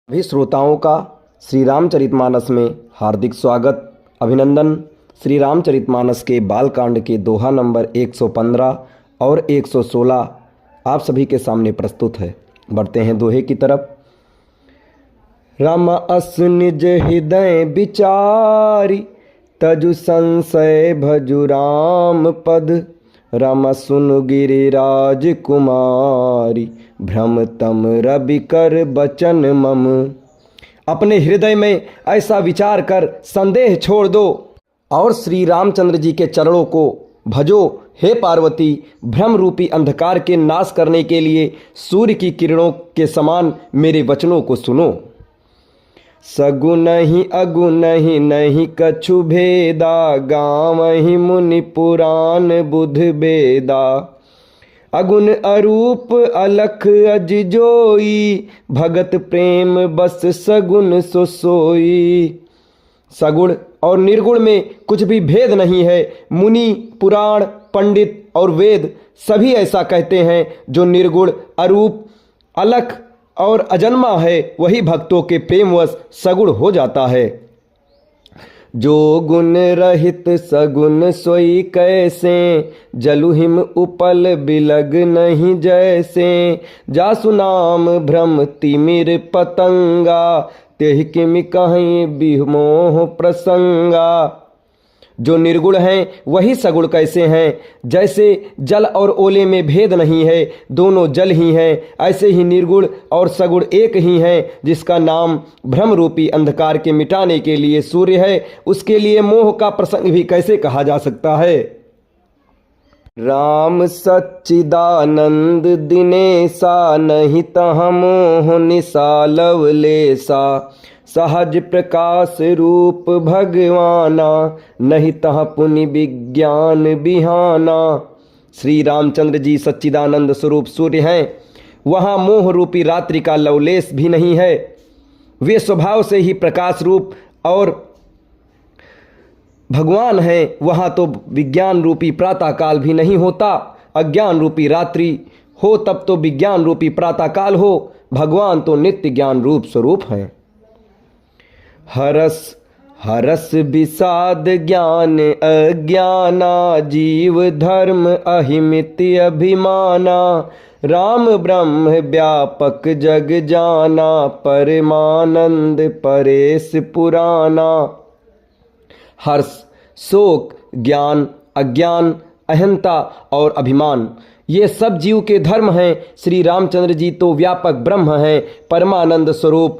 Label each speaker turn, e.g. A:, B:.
A: सभी श्रोताओं का श्री रामचरितमानस में हार्दिक स्वागत अभिनंदन। श्री रामचरितमानस के बालकांड के दोहा नंबर 115 और 116 आप सभी के सामने प्रस्तुत है। बढ़ते हैं दोहे की तरफ। राम अस निज हृदय विचारी, तजु संशय भजु राम पद। राम सुनु गिरिराज कुमारी, भ्रम तम रवि कर बचन मम। अपने हृदय में ऐसा विचार कर संदेह छोड़ दो और श्री रामचंद्र जी के चरणों को भजो। हे पार्वती, भ्रम रूपी अंधकार के नाश करने के लिए सूर्य की किरणों के समान मेरे वचनों को सुनो। सगुन ही अगुन ही नहीं कछु भेदा, गावहि मुनि पुराण बुध बेदा। अगुन अरूप अलख अजिजोई, भगत प्रेम बस सगुन सो सोई। सगुण और निर्गुण में कुछ भी भेद नहीं है। मुनि, पुराण, पंडित और वेद सभी ऐसा कहते हैं। जो निर्गुण, अरूप, अलख और अजन्मा है, वही भक्तों के प्रेमवश सगुण हो जाता है। जो गुण रहित सगुन सोई कैसे, जलु हिम उपल बिलग नहीं जैसे। जासु नाम भ्रम तिमिर पतंगा, तेहि किमि कहीं बिमोह प्रसंगा। जो निर्गुण हैं वही सगुण कैसे हैं। जैसे जल और ओले में भेद नहीं है, दोनों जल ही हैं, ऐसे ही निर्गुण और सगुण एक ही हैं। जिसका नाम भ्रम रूपी अंधकार के मिटाने के लिए सूर्य है, उसके लिए मोह का प्रसंग भी कैसे कहा जा सकता है। राम सच्चिदानंद दिनेसा, नहीं तह मोह निसा लवलेसा। सहज प्रकाश रूप भगवाना, नहीं तह पुनि विज्ञान बिहाना। श्री रामचंद्र जी सच्चिदानंद स्वरूप सूर्य हैं। वहाँ मोह रूपी रात्रि का लवलेश भी नहीं है। वे स्वभाव से ही प्रकाश रूप और भगवान हैं। वहाँ तो विज्ञान रूपी प्रातःकाल भी नहीं होता। अज्ञान रूपी रात्रि हो तब तो विज्ञान रूपी प्रातःकाल हो। भगवान तो नित्य ज्ञान रूप स्वरूप हैं। हरस हरस विषाद ज्ञान अज्ञाना, जीव धर्म अहिमिति अभिमाना। राम ब्रह्म व्यापक जग जाना, परमानंद परेश पुराना। हर्ष, शोक, ज्ञान, अज्ञान, अहंता और अभिमान, ये सब जीव के धर्म हैं। श्री रामचंद्र जी तो व्यापक ब्रह्म हैं, परमानंद स्वरूप